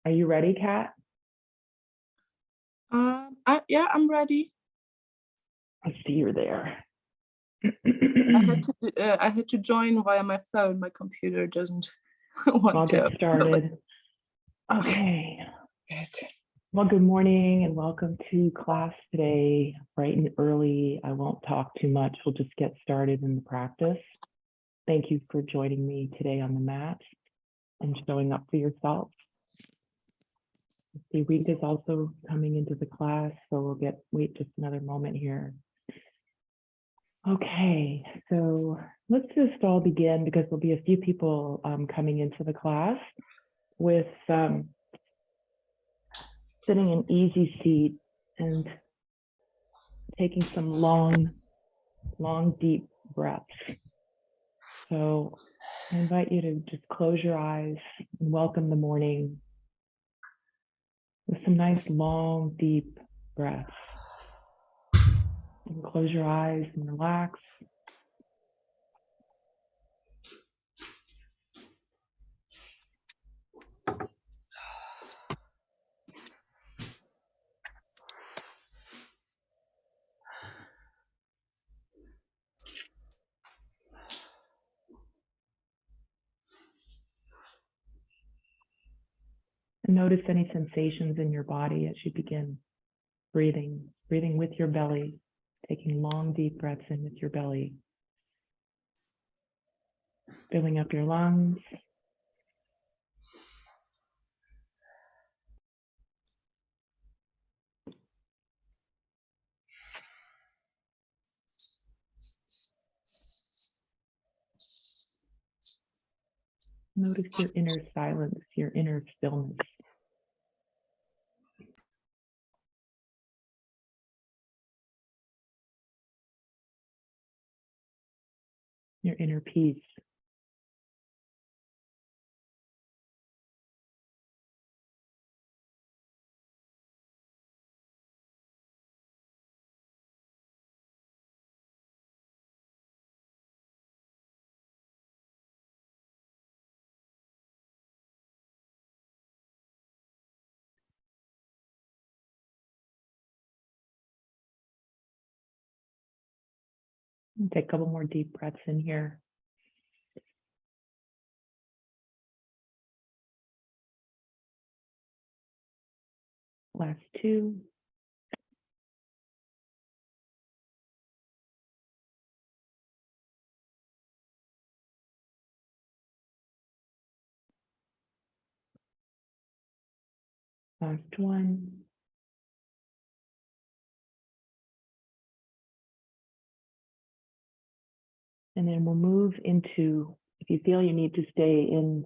Are you ready, Kat? Yeah, I'm ready. I see you're there. I had to join via my phone. My computer doesn't want I'll get to. started. Okay. Good. Well, good morning and welcome to class today, bright and early. I won't talk too much. We'll just get started in the practice. Thank you for joining me today on the mat and showing up for yourself. The week is also coming into the class, so wait just another moment here. Okay, so let's just all begin because there'll be a few people coming into the class with sitting in easy seat and taking some long, deep breaths. So I invite you to just close your eyes and welcome the morning with some nice, long, deep breaths. And close your eyes and relax. And notice any sensations in your body as you begin breathing with your belly, taking long, deep breaths in with your belly, filling up your lungs. Notice your inner silence, your inner stillness. Your inner peace. Take a couple more deep breaths in here. Last two. Last one. And then we'll move into, if you feel you need to stay in,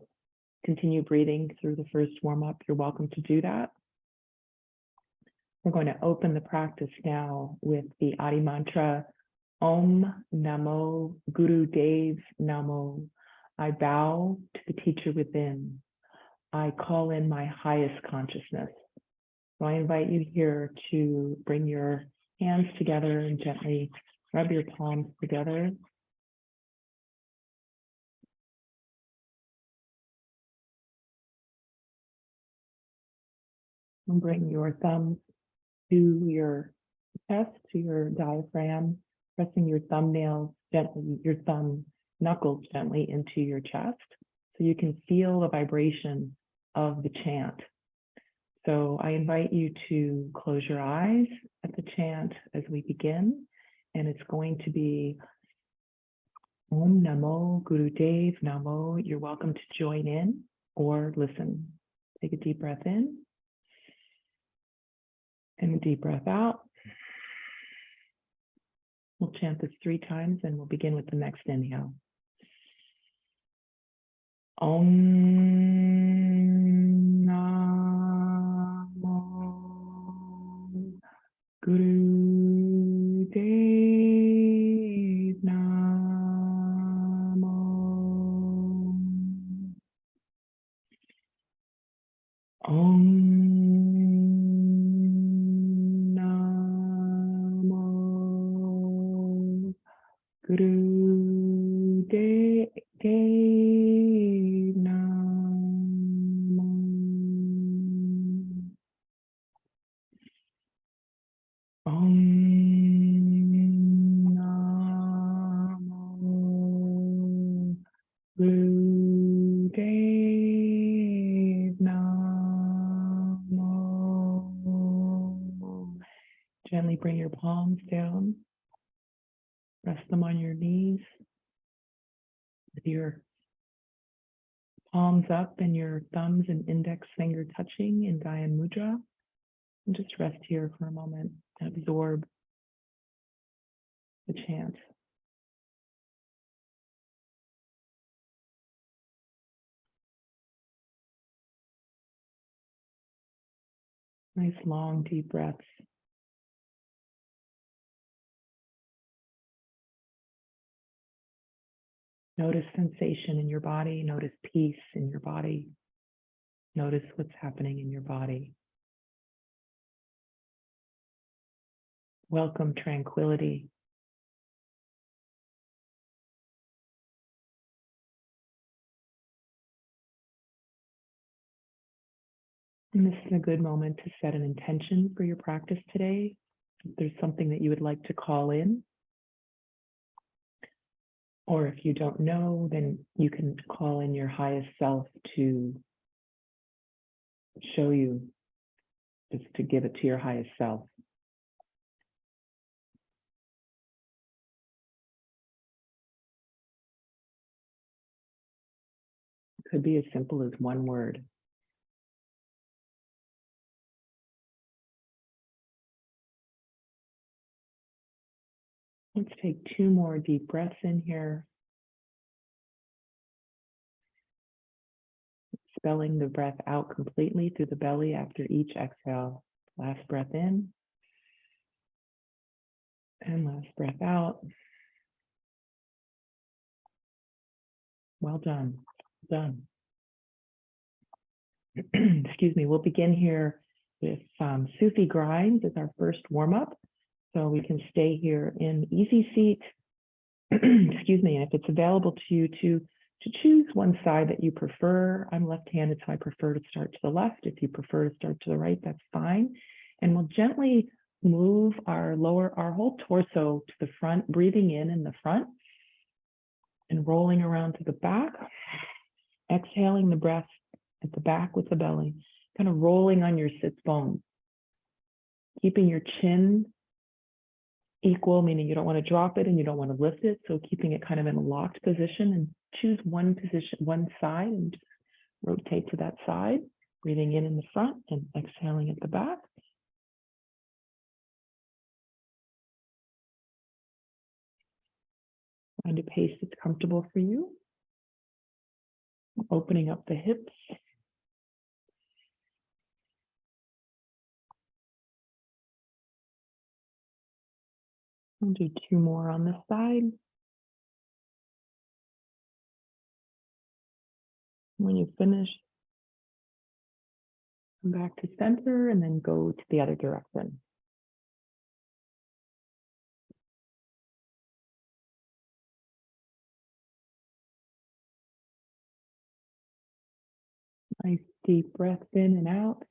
continue breathing through the first warm up, you're welcome to do that. We're going to open the practice now with the Adi mantra, Om Namo Guru Dev Namo. I bow to the teacher within. I call in my highest consciousness. So I invite you here to bring your hands together and gently rub your palms together. And bring your thumbs to your chest, to your diaphragm, pressing your thumbnails gently, your thumb knuckles gently into your chest so you can feel the vibration of the chant. So I invite you to close your eyes at the chant as we begin, and it's going to be Om Namo Guru Dev Namo. You're welcome to join in or listen. Take a deep breath in and a deep breath out. We'll chant this 3 times and we'll begin with the next inhale. Om Namo Guru Dev Namo. Om Namo Guru Dev Namo. Gurudev Namo. Gently bring your palms down. Rest them on your knees with your palms up and your thumbs and index finger touching in Gyan Mudra. And just rest here for a moment and absorb the chant. Nice long deep breaths. Notice sensation in your body. Notice peace in your body. Notice what's happening in your body. Welcome tranquility. And this is a good moment to set an intention for your practice today. If there's something that you would like to call in, or if you don't know, then you can call in your highest self to show you, just to give it to your highest self. It could be as simple as one word. Let's take 2 more deep breaths in here. Expelling the breath out completely through the belly after each exhale. Last breath in. And last breath out. Well done. Done. Excuse me. We'll begin here with Sufi grinds as our first warm-up. So we can stay here in easy seat. Excuse me. And if it's available to you to choose one side that you prefer. I'm left-handed, so I prefer to start to the left. If you prefer to start to the right, that's fine. And we'll gently move our whole torso to the front, breathing in the front and rolling around to the back, exhaling the breath at the back with the belly, kind of rolling on your sits bones, keeping your chin equal, meaning you don't want to drop it and you don't want to lift it. So keeping it kind of in a locked position, and choose one position, one side, and just rotate to that side, breathing in the front and exhaling at the back. Find a pace that's comfortable for you. Opening up the hips. We'll do 2 more on this side. When you finish, come back to center and then go to the other direction. Nice deep breath in and out.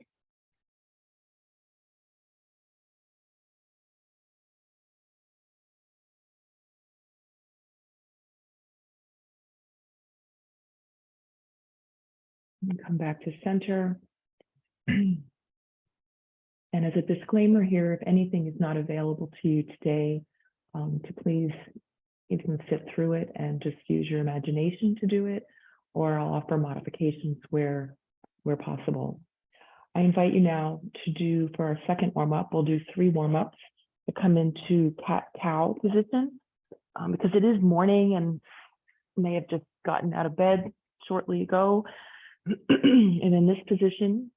And come back to center. And as a disclaimer here, if anything is not available to you today, to please, you can sit through it and just use your imagination to do it, or I'll offer modifications where possible. I invite you now to do, for our second warm-up, we'll do 3 warm-ups to come into cat-cow position, because it is morning and may have just gotten out of bed shortly ago. And in this position,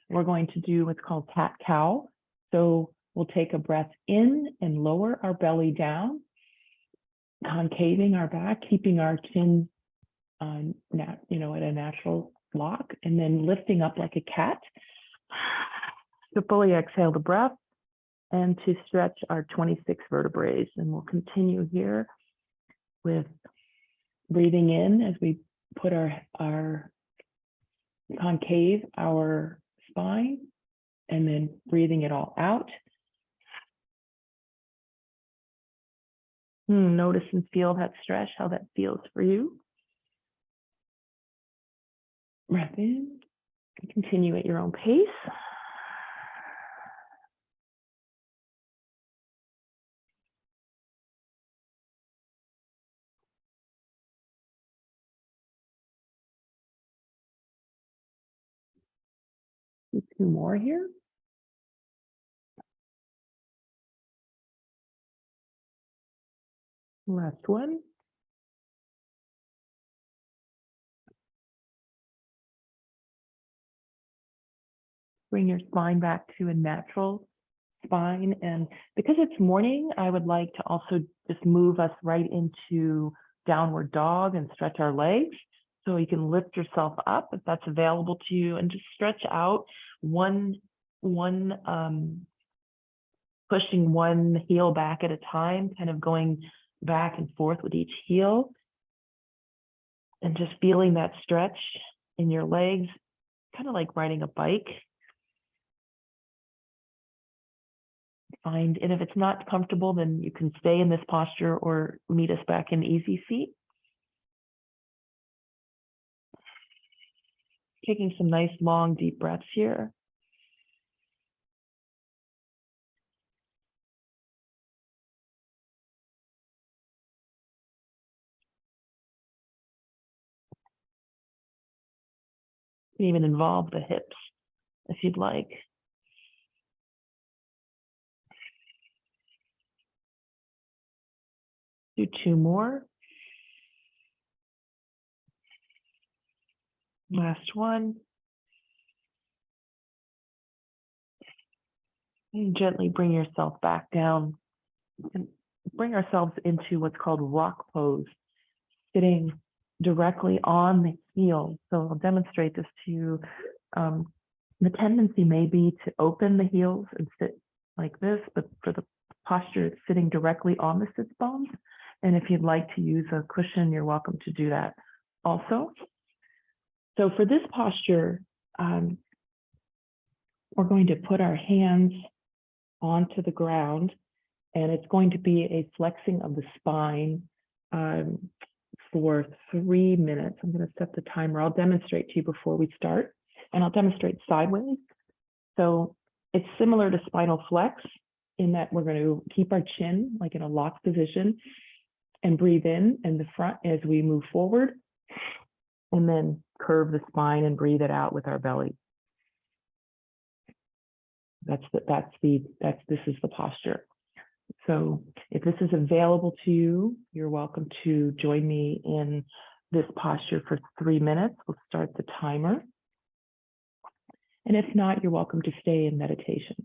we're going to do what's called cat-cow. So we'll take a breath in and lower our belly down, concaving our back, keeping our chin at a natural lock, and then lifting up like a cat to fully exhale the breath and to stretch our 26 vertebrae. And we'll continue here with breathing in as we put our concave our spine, and then breathing it all out. Notice and feel that stretch, how that feels for you. Breath in. Continue at your own pace. Do 2 more here. Last one. Bring your spine back to a natural spine. And because it's morning, I would like to also just move us right into downward dog and stretch our legs. So you can lift yourself up if that's available to you, and just stretch out pushing one heel back at a time, kind of going back and forth with each heel, and just feeling that stretch in your legs, kind of like riding a bike. And if it's not comfortable, then you can stay in this posture or meet us back in easy seat. Taking some nice long deep breaths here. You can even involve the hips if you'd like. Do 2 more. Last one. And gently bring yourself back down and bring ourselves into what's called rock pose, sitting directly on the heels. So I'll demonstrate this to you. The tendency may be to open the heels and sit like this, but for the posture, it's sitting directly on the sits bones. And if you'd like to use a cushion, you're welcome to do that also. So for this posture, we're going to put our hands onto the ground, and it's going to be a flexing of the spine for 3 minutes. I'm going to set the timer. I'll demonstrate to you before we start, and I'll demonstrate sideways. So it's similar to spinal flex in that we're going to keep our chin like in a locked position and breathe in the front as we move forward, and then curve the spine and breathe it out with our belly. This is the posture. So if this is available to you, you're welcome to join me in this posture for 3 minutes. We'll start the timer. And if not, you're welcome to stay in meditation.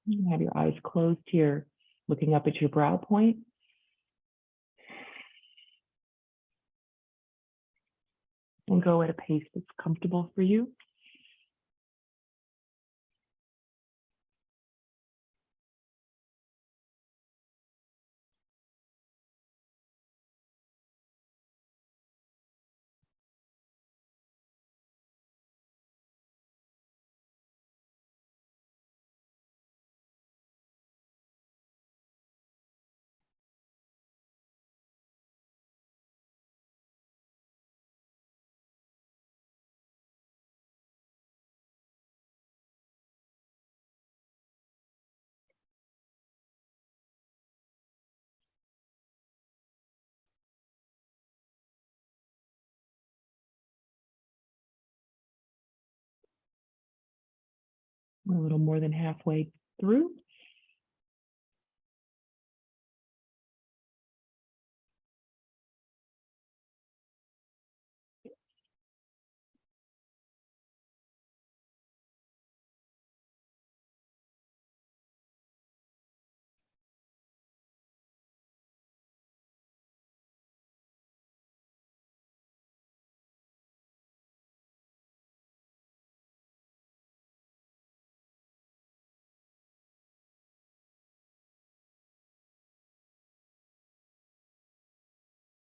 You have your eyes closed here, looking up at your brow point. And go at a pace that's comfortable for you. We're a little more than halfway through.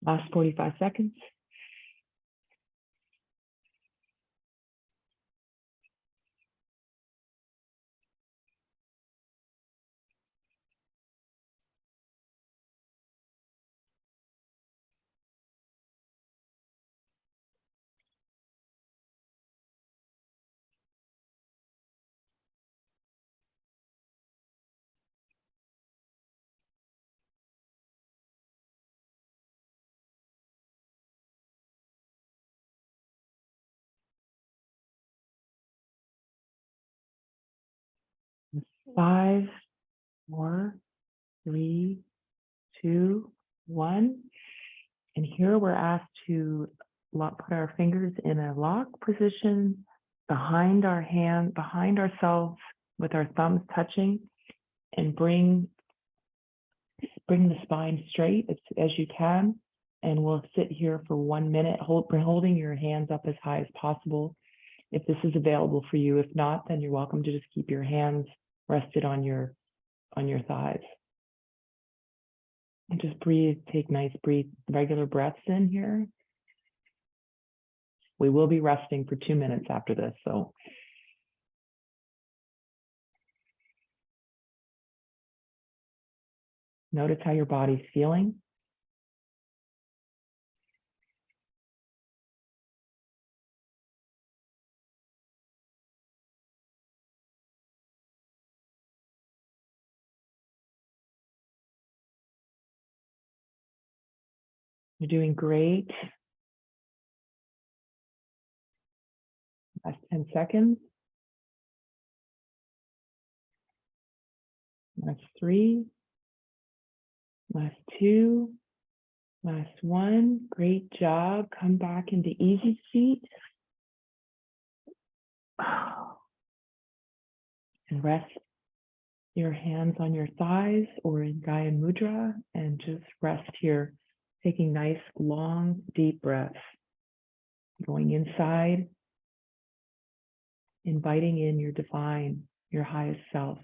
Last 45 seconds. Five, 4, 3, 2, 1. And here we're asked to put our fingers in a lock position behind our hand, behind ourselves, with our thumbs touching, and bring the spine straight as you can. And we'll sit here for 1 minute, holding your hands up as high as possible, if this is available for you. If not, then you're welcome to just keep your hands rested on your thighs. And just breathe, take nice regular breaths in here. We will be resting for 2 minutes after this, so. Notice how your body's feeling. You're doing great. Last 10 seconds. Last 3. Last 2. Last 1. Great job. Come back into easy seat. And rest your hands on your thighs or in Gaya Mudra, and just rest here, taking nice, long, deep breaths. Going inside, inviting in your divine, your highest self.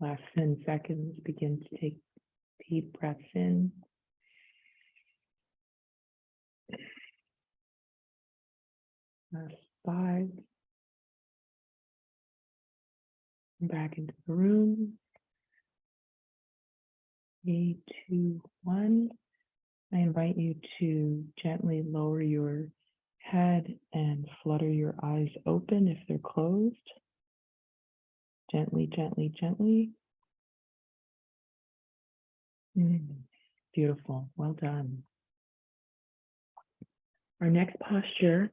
Last 10 seconds, begin to take deep breaths in. Last 5. Back into the room. 3, 2, 1. I invite you to gently lower your head and flutter your eyes open if they're closed. Gently, gently, gently. Beautiful. Well done. Our next posture,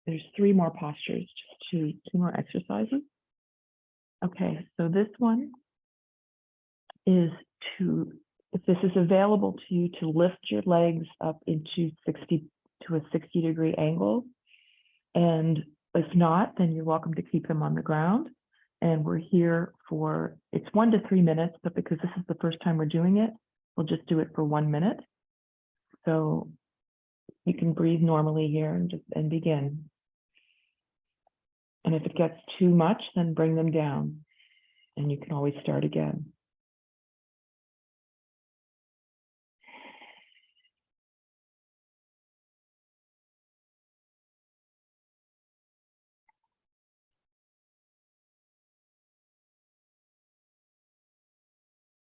there's 3 more postures, just two more exercises. Okay, so this one is to if this is available to you, to lift your legs up into a 60-degree angle. And if not, then you're welcome to keep them on the ground. And we're here for, it's 1 to 3 minutes, but because this is the first time we're doing it, we'll just do it for 1 minute. So you can breathe normally here and begin. And if it gets too much, then bring them down and you can always start again.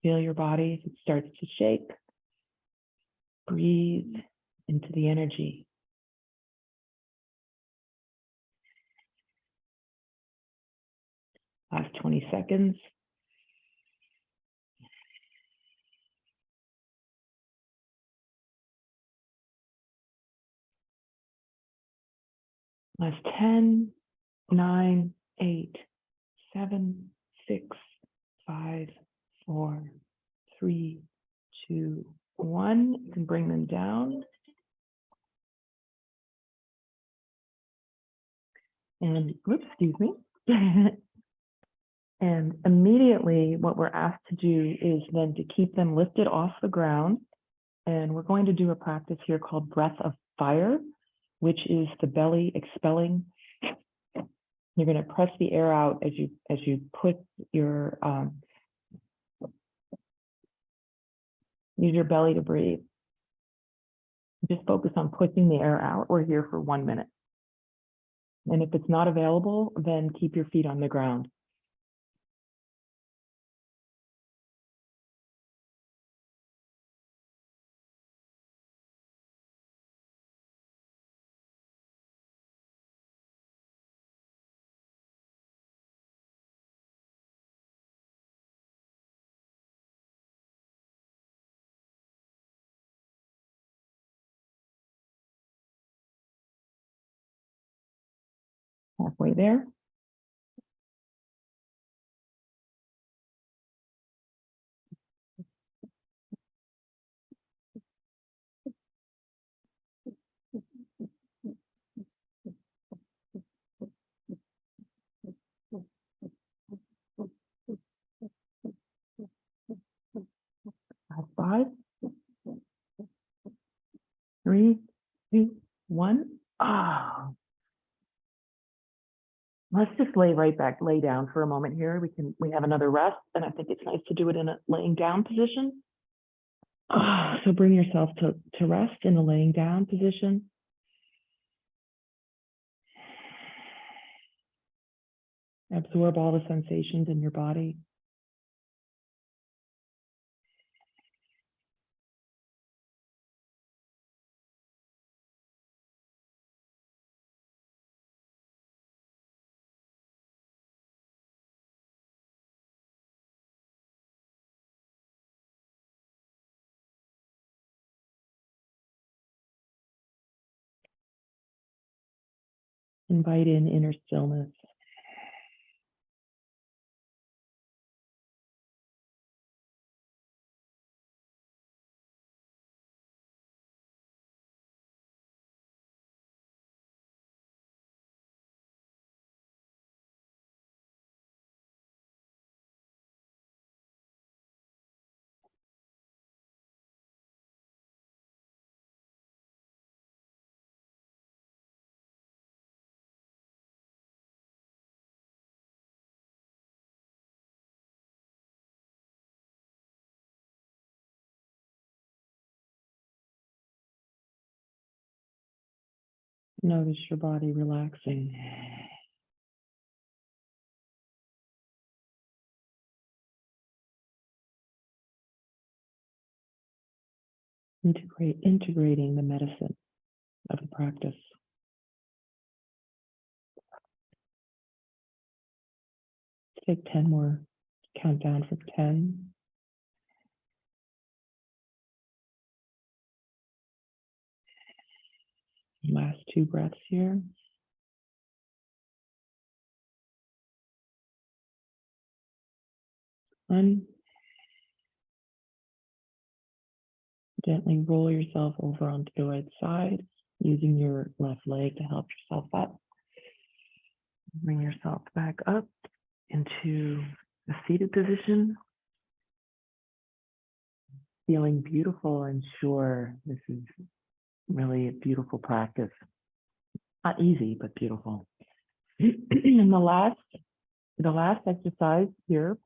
Feel your body if it starts to shake. Breathe into the energy. Last 20 seconds. Last 10, 9, 8, 7, 6, 5, 4, 3, 2, 1. You can bring them down. And, oops, excuse me. And immediately what we're asked to do is then to keep them lifted off the ground. And we're going to do a practice here called breath of fire, which is the belly expelling. You're going to press the air out as you put your use your belly to breathe. Just focus on pushing the air out. We're here for 1 minute. And if it's not available, then keep your feet on the ground. Halfway there. Last 5, 3, 2, 1. Ah. Let's just lay down for a moment here. We have another rest, and I think it's nice to do it in a laying down position. So bring yourself to rest in a laying down position. Absorb all the sensations in your body. Invite in inner stillness. Notice your body relaxing. Integrating the medicine of the practice. Take 10 more. Count down from 10. Last 2 breaths here. 1. Gently roll yourself over onto the right side, using your left leg to help yourself up. Bring yourself back up into a seated position. Feeling beautiful and sure. This is really a beautiful practice. Not easy, but beautiful. And the last exercise here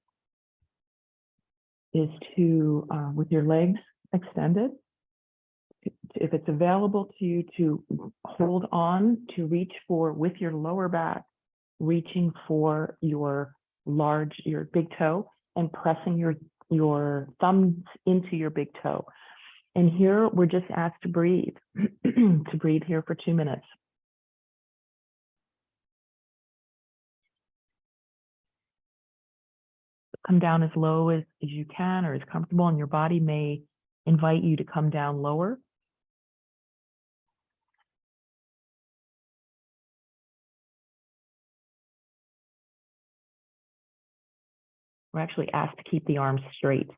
is to, with your legs extended, if it's available to you, to hold on to reach for, with your lower back, reaching for your big toe and pressing your thumbs into your big toe. And here we're just asked to breathe, to breathe here for 2 minutes. Come down as low as you can or as comfortable, and your body may invite you to come down lower. We're actually asked to keep the arms straight.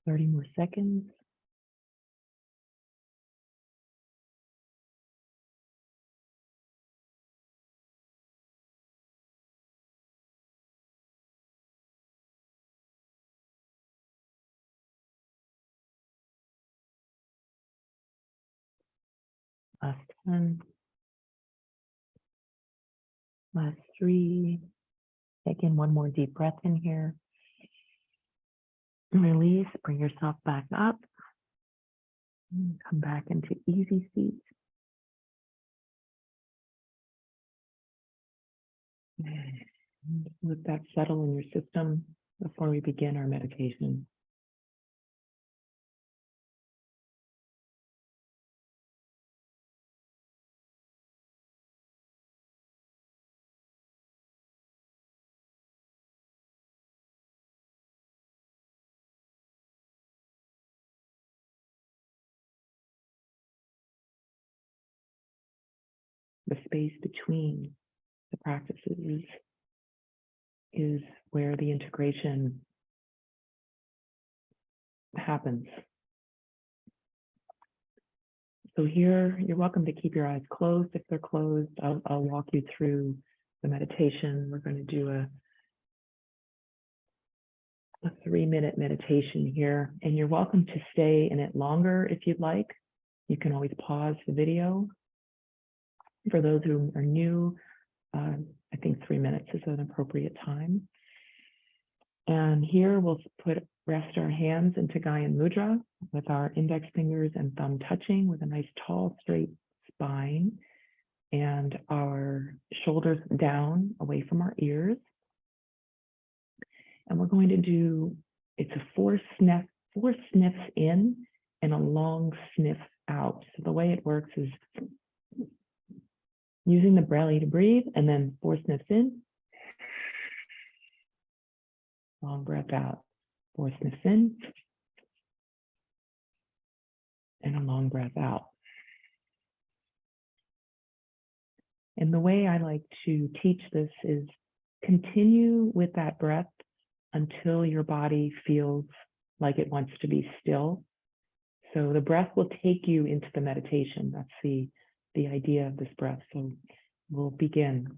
Thirty more seconds. Last 10. Last 3. Take in one more deep breath in here. Release, bring yourself back up. Come back into easy seat. Let that settle in your system before we begin our meditation. The space between the practices is where the integration happens. So here, you're welcome to keep your eyes closed. If they're closed, I'll walk you through the meditation. We're going to do a 3-minute meditation here, and you're welcome to stay in it longer if you'd like. You can always pause the video. For those who are new, I think 3 minutes is an appropriate time. And here we'll rest our hands into Gyan Mudra with our index fingers and thumb touching, with a nice tall straight spine and our shoulders down away from our ears. And we're going to do, it's a 4 sniffs in and a long sniff out. So the way it works is using the belly to breathe, and then 4 sniffs in, long breath out, 4 sniffs in, and a long breath out. And the way I like to teach this is continue with that breath until your body feels like it wants to be still. So the breath will take you into the meditation. That's the the idea of this breath. So we'll begin.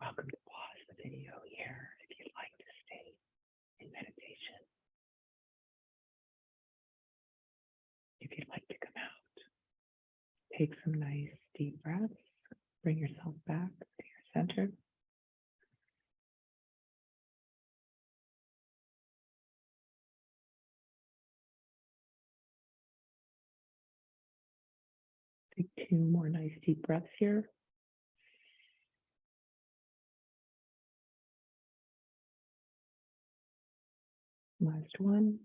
Welcome to pause the video here if you'd like to stay in meditation. If you'd like to come out, take some nice deep breaths. Bring yourself back to your center. Take 2 more nice deep breaths here. Last one.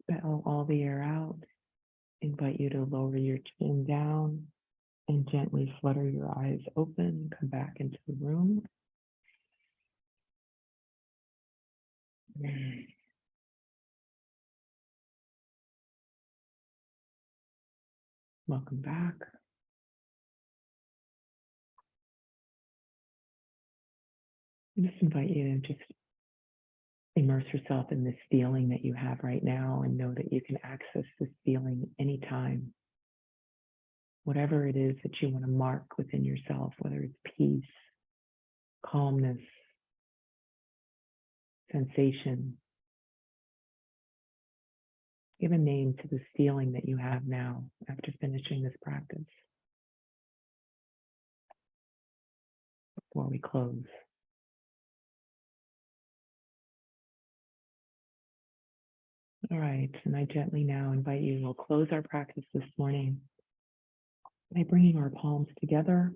Expel all the air out. Invite you to lower your chin down and gently flutter your eyes open. Come back into the room. Welcome back. I just invite you to just immerse yourself in this feeling that you have right now and know that you can access this feeling anytime. Whatever it is that you want to mark within yourself, whether it's peace, calmness, sensation, give a name to this feeling that you have now after finishing this practice before we close. All right, and I gently now invite you, we'll close our practice this morning by bringing our palms together.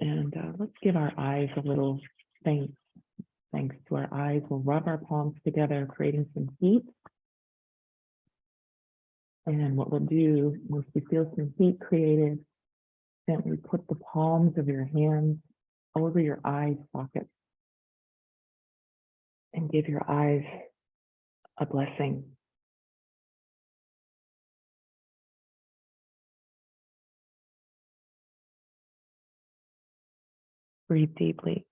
And let's give our eyes a little thanks to our eyes. We'll rub our palms together, creating some heat. And what we'll do, once we feel some heat created, gently put the palms of your hands over your eye sockets and give your eyes a blessing. Breathe deeply.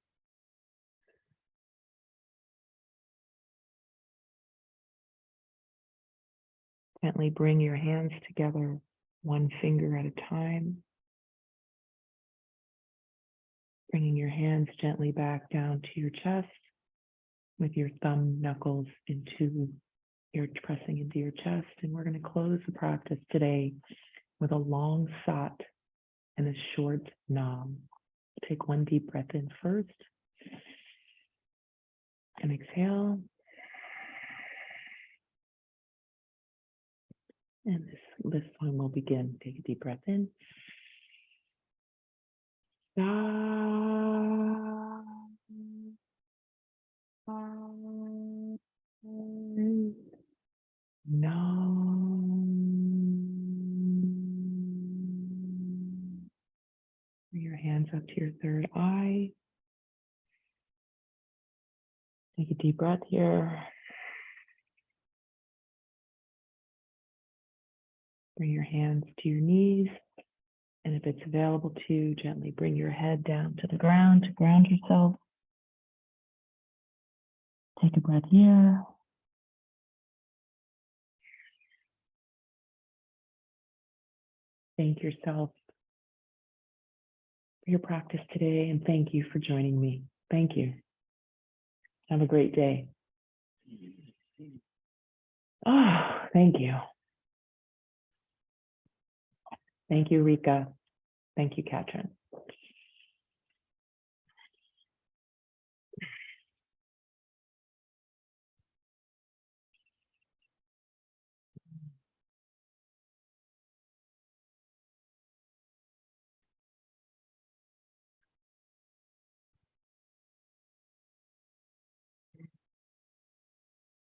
Gently bring your hands together, one finger at a time. Bringing your hands gently back down to your chest with your thumb knuckles pressing into your chest. And we're going to close the practice today with a long sat and a short nam. Take one deep breath in first and exhale. And this one will begin. Take a deep breath in. Bring your hands up to your third eye. Take a deep breath here. Bring your hands to your knees. And if it's available to, gently bring your head down to the ground to ground yourself. Take a breath here. Thank yourself for your practice today, and thank you for joining me. Thank you. Have a great day. Oh, thank you. Thank you, Rika. Thank you, Katrin.